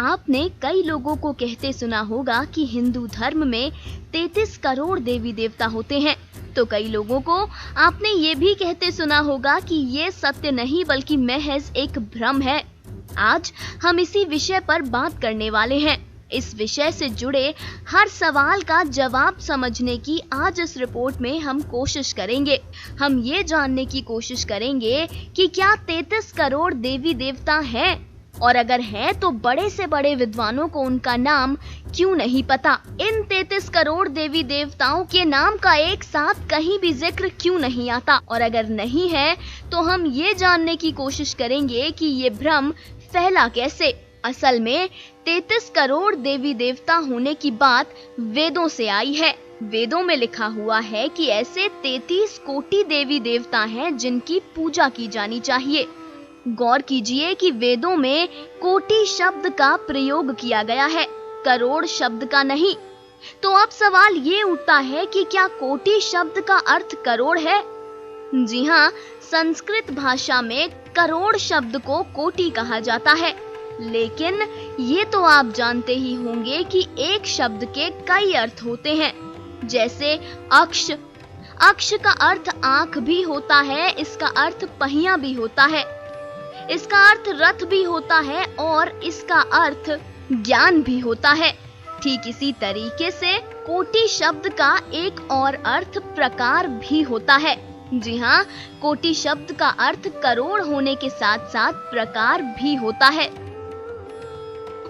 आपने कई लोगों को कहते सुना होगा कि हिंदू धर्म में 33 करोड़ देवी देवता होते हैं, तो कई लोगों को आपने ये भी कहते सुना होगा कि ये सत्य नहीं बल्कि महज एक भ्रम है। आज हम इसी विषय पर बात करने वाले हैं। इस विषय से जुड़े हर सवाल का जवाब समझने की आज इस रिपोर्ट में हम कोशिश करेंगे। हम ये जानने की कोशिश करेंगे कि क्या 33 करोड़ देवी देवता हैं, और अगर है तो बड़े से बड़े विद्वानों को उनका नाम क्यों नहीं पता। इन 33 करोड़ देवी देवताओं के नाम का एक साथ कहीं भी जिक्र क्यों नहीं आता, और अगर नहीं है तो हम ये जानने की कोशिश करेंगे कि ये भ्रम फैला कैसे। असल में 33 करोड़ देवी देवता होने की बात वेदों से आई है। वेदों में लिखा हुआ है कि ऐसे 33 कोटि देवी देवता हैं जिनकी पूजा की जानी चाहिए। गौर कीजिए कि वेदों में कोटि शब्द का प्रयोग किया गया है, करोड़ शब्द का नहीं। तो अब सवाल ये उठता है कि क्या कोटि शब्द का अर्थ करोड़ है? जी हाँ, संस्कृत भाषा में करोड़ शब्द को कोटि कहा जाता है, लेकिन ये तो आप जानते ही होंगे कि एक शब्द के कई अर्थ होते हैं। जैसे अक्ष, अक्ष का अर्थ आंख भी होता है, इसका अर्थ पहिया भी होता है, इसका अर्थ रथ भी होता है और इसका अर्थ ज्ञान भी होता है। ठीक इसी तरीके से कोटि शब्द का एक और अर्थ प्रकार भी होता है। जी हाँ, कोटि शब्द का अर्थ करोड़ होने के साथ साथ प्रकार भी होता है।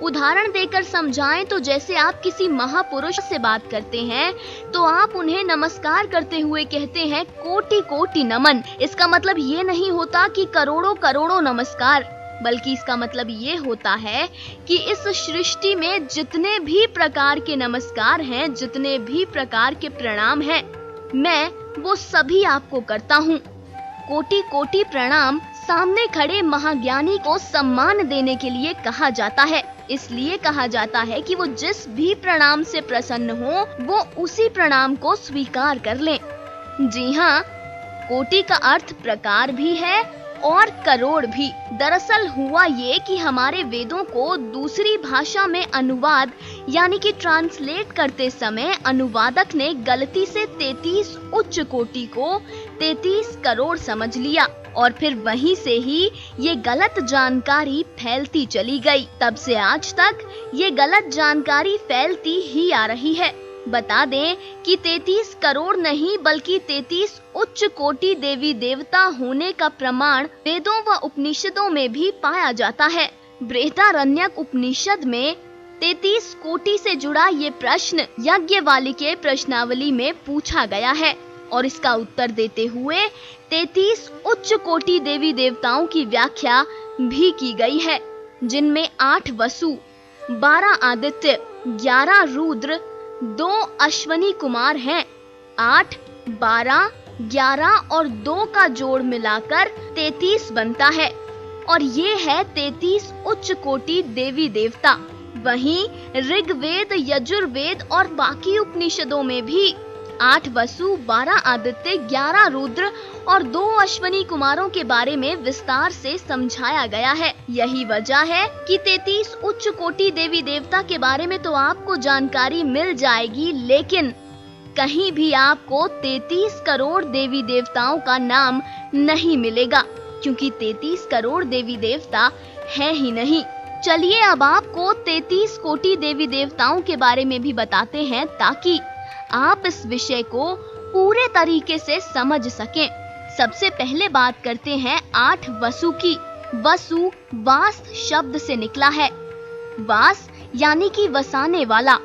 उदाहरण देकर समझाएं तो जैसे आप किसी महापुरुष से बात करते हैं तो आप उन्हें नमस्कार करते हुए कहते हैं कोटि कोटि नमन। इसका मतलब ये नहीं होता कि करोड़ों करोड़ों नमस्कार, बल्कि इसका मतलब ये होता है कि इस सृष्टि में जितने भी प्रकार के नमस्कार हैं, जितने भी प्रकार के प्रणाम हैं, मैं वो सभी आपको करता हूँ। कोटि कोटि प्रणाम सामने खड़े महाज्ञानी को सम्मान देने के लिए कहा जाता है। इसलिए कहा जाता है कि वो जिस भी प्रणाम से प्रसन्न हो वो उसी प्रणाम को स्वीकार कर लें। जी हाँ, कोटि का अर्थ प्रकार भी है और करोड़ भी। दरअसल हुआ ये कि हमारे वेदों को दूसरी भाषा में अनुवाद यानी कि ट्रांसलेट करते समय अनुवादक ने गलती से 33 उच्च कोटि को 33 करोड़ समझ लिया और फिर वहीं से ही ये गलत जानकारी फैलती चली गई। तब से आज तक ये गलत जानकारी फैलती ही आ रही है। बता दें कि 33 करोड़ नहीं बल्कि 33 उच्च कोटि देवी देवता होने का प्रमाण वेदों व उपनिषदों में भी पाया जाता है। बृहदारण्यक उपनिषद में 33 कोटि से जुड़ा ये प्रश्न याज्ञवल्क्य प्रश्नावली में पूछा गया है और इसका उत्तर देते हुए 33 उच्च कोटि देवी देवताओं की व्याख्या भी की गई है, जिनमें 8 वसु, 12 आदित्य, 11 रुद्र, 2 अश्वनी कुमार हैं। 8, 12, 11 और 2 का जोड़ मिलाकर 33 बनता है और ये है 33 उच्च कोटि देवी देवता। वहीं ऋग्वेद, यजुर्वेद और बाकी उपनिषदों में भी 8 वसु, 12 आदित्य, 11 रुद्र और 2 अश्वनी कुमारों के बारे में विस्तार से समझाया गया है। यही वजह है कि 33 उच्च कोटि देवी देवता के बारे में तो आपको जानकारी मिल जाएगी, लेकिन कहीं भी आपको 33 करोड़ देवी देवताओं का नाम नहीं मिलेगा, क्योंकि 33 करोड़ देवी देवता है ही नहीं। चलिए अब आपको 33 कोटि देवी देवताओं के बारे में भी बताते हैं ताकि आप इस विषय को पूरे तरीके से समझ सकें। सबसे पहले बात करते हैं 8 वसु की। वसु वास शब्द से निकला है। वास यानी कि वसाने वाला।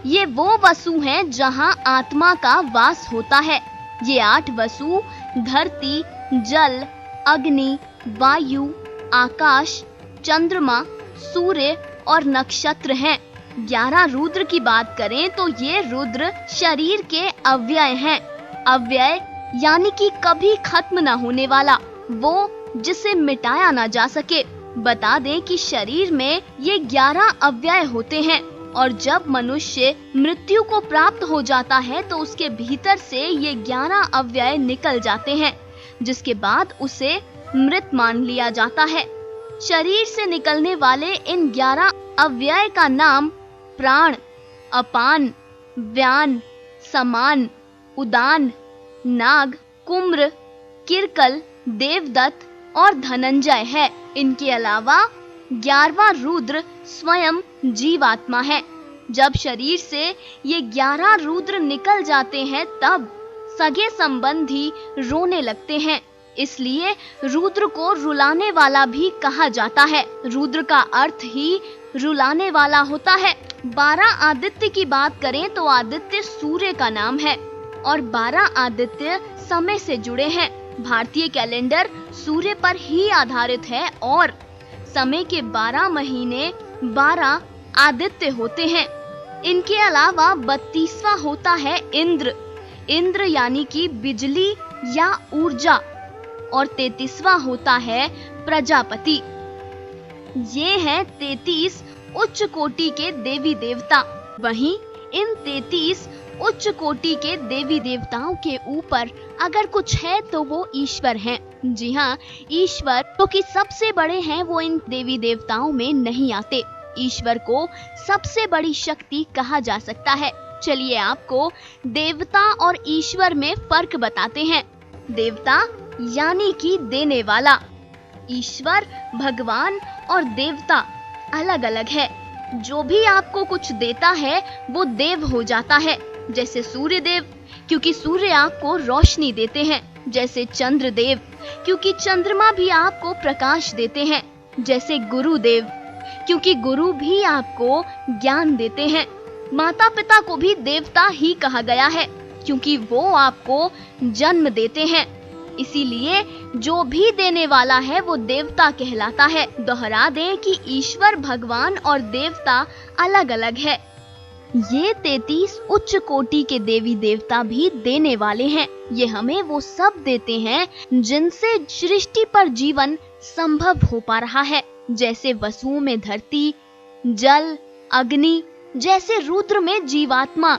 ये वो वसु हैं जहां आत्मा का वास होता है। ये 8 वसु धरती, जल, अग्नि, वायु, आकाश, चंद्रमा, सूर्य और नक्षत्र हैं। 11 रुद्र की बात करें तो ये रुद्र शरीर के अव्यय हैं। अव्यय यानी कि कभी खत्म न होने वाला, वो जिसे मिटाया ना जा सके। बता दें कि शरीर में ये 11 अव्यय होते हैं और जब मनुष्य मृत्यु को प्राप्त हो जाता है तो उसके भीतर से ये 11 अव्यय निकल जाते हैं, जिसके बाद उसे मृत मान लिया जाता है। शरीर से निकलने वाले इन 11 अव्यय का नाम प्राण, अपान, व्यान, समान, उदान, नाग, कुम्र, किरकल, देवदत्त और धनंजय है। इनके अलावा 11वां रुद्र स्वयं जीवात्मा है। जब शरीर से ये 11 रुद्र निकल जाते हैं तब सगे संबंधी रोने लगते हैं, इसलिए रुद्र को रुलाने वाला भी कहा जाता है। रुद्र का अर्थ ही रुलाने वाला होता है। 12 आदित्य की बात करें तो आदित्य सूर्य का नाम है और 12 आदित्य समय से जुड़े हैं। भारतीय कैलेंडर सूर्य पर ही आधारित है और समय के 12 महीने 12 आदित्य होते हैं। इनके अलावा 32वां होता है इंद्र। इंद्र यानी कि बिजली या ऊर्जा, और 33वां होता है प्रजापति। ये हैं 33 उच्च कोटि के देवी देवता। वहीं इन 33 उच्च कोटि के देवी देवताओं के ऊपर अगर कुछ है तो वो ईश्वर हैं। जी हाँ, ईश्वर तो कि सबसे बड़े हैं वो इन देवी देवताओं में नहीं आते। ईश्वर को सबसे बड़ी शक्ति कहा जा सकता है। चलिए आपको देवता और ईश्वर में फर्क बताते हैं। देवता यानी कि देने वाला, ईश्वर भगवान और देवता अलग अलग है। जो भी आपको कुछ देता है वो देव हो जाता है, जैसे सूर्य देव क्योंकि सूर्य आपको रोशनी देते हैं, जैसे चंद्र देव क्योंकि चंद्रमा भी आपको प्रकाश देते हैं, जैसे गुरुदेव क्योंकि गुरु भी आपको ज्ञान देते हैं। माता पिता को भी देवता ही कहा गया है क्योंकि वो आपको जन्म देते हैं, इसीलिए जो भी देने वाला है वो देवता कहलाता है। दोहरा दें कि ईश्वर भगवान और देवता अलग अलग है। ये 33 उच्च कोटि के देवी देवता भी देने वाले हैं। ये हमें वो सब देते हैं जिनसे सृष्टि पर जीवन संभव हो पा रहा है, जैसे वसुओं में धरती, जल, अग्नि, जैसे रुद्र में जीवात्मा।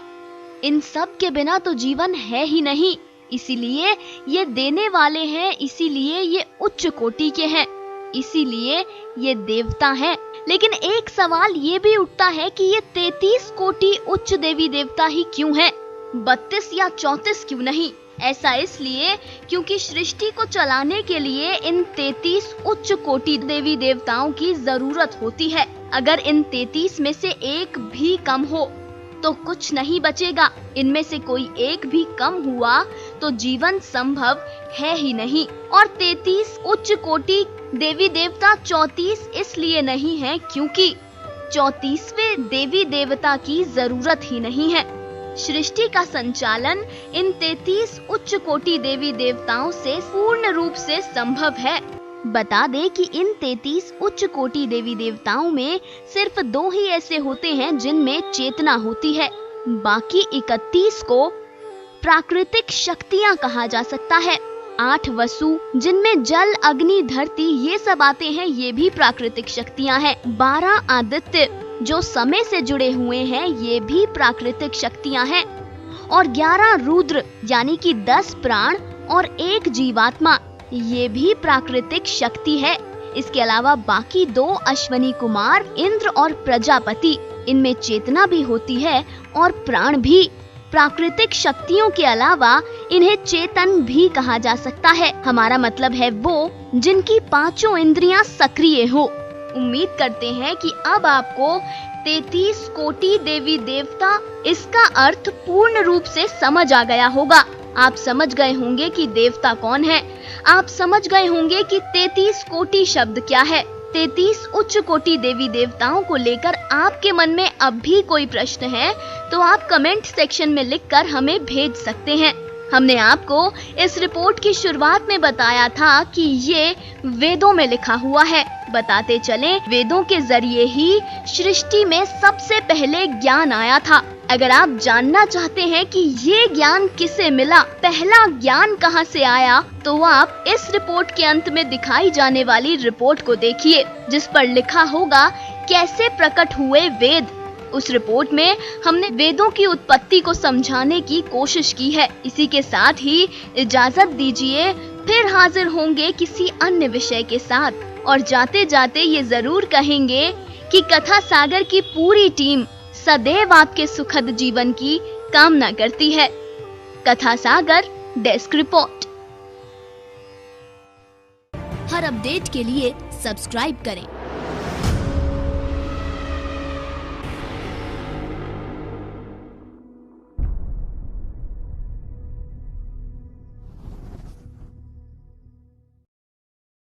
इन सब के बिना तो जीवन है ही नहीं, इसीलिए ये देने वाले हैं, इसीलिए ये उच्च कोटि के हैं, इसीलिए ये देवता हैं। लेकिन एक सवाल ये भी उठता है कि ये 33 कोटि उच्च देवी देवता ही क्यों हैं? 32 या 34 क्यों नहीं? ऐसा इसलिए क्योंकि सृष्टि को चलाने के लिए इन 33 उच्च कोटि देवी देवताओं की जरूरत होती है। अगर इन 33 में से एक भी कम हो तो कुछ नहीं बचेगा। इनमें से कोई एक भी कम हुआ तो जीवन संभव है ही नहीं। और 33 उच्च कोटि देवी देवता 34 इसलिए नहीं है क्योंकि 34वें देवी देवता की जरूरत ही नहीं है। सृष्टि का संचालन इन 33 उच्च कोटि देवी देवताओं से पूर्ण रूप से संभव है। बता दें कि इन 33 उच्च कोटि देवी देवताओं में सिर्फ 2 ही ऐसे होते हैं जिनमें चेतना होती है, बाकी 31 को प्राकृतिक शक्तियां कहा जा सकता है। 8 वसु जिनमें जल, अग्नि, धरती ये सब आते हैं, ये भी प्राकृतिक शक्तियां हैं। 12 आदित्य जो समय से जुड़े हुए हैं, ये भी प्राकृतिक शक्तियां हैं। और 11 रुद्र यानी कि 10 प्राण और 1 जीवात्मा, ये भी प्राकृतिक शक्ति है। इसके अलावा बाकी 2 अश्वनी कुमार, इंद्र और प्रजापति, इनमें चेतना भी होती है और प्राण भी। प्राकृतिक शक्तियों के अलावा इन्हें चेतन भी कहा जा सकता है। हमारा मतलब है वो जिनकी 5 इंद्रियां सक्रिय हो। उम्मीद करते हैं कि अब आपको 33 कोटि देवी देवता इसका अर्थ पूर्ण रूप से समझ आ गया होगा। आप समझ गए होंगे कि देवता कौन है। आप समझ गए होंगे कि 33 कोटि शब्द क्या है। 33 उच्च कोटि देवी देवताओं को लेकर आपके मन में अब भी कोई प्रश्न है तो आप कमेंट सेक्शन में लिखकर हमें भेज सकते हैं। हमने आपको इस रिपोर्ट की शुरुआत में बताया था कि ये वेदों में लिखा हुआ है। बताते चलें, वेदों के जरिए ही सृष्टि में सबसे पहले ज्ञान आया था। अगर आप जानना चाहते हैं कि ये ज्ञान किसे मिला, पहला ज्ञान कहां से आया, तो आप इस रिपोर्ट के अंत में दिखाई जाने वाली रिपोर्ट को देखिए, जिस पर लिखा होगा कैसे प्रकट हुए वेद। उस रिपोर्ट में हमने वेदों की उत्पत्ति को समझाने की कोशिश की है। इसी के साथ ही इजाजत दीजिए, फिर हाजिर होंगे किसी अन्य विषय के साथ। और जाते जाते ये जरूर कहेंगे कि कथा सागर की पूरी टीम सदैव आपके सुखद जीवन की कामना करती है। कथा सागर डेस्क रिपोर्ट। हर अपडेट के लिए सब्सक्राइब करें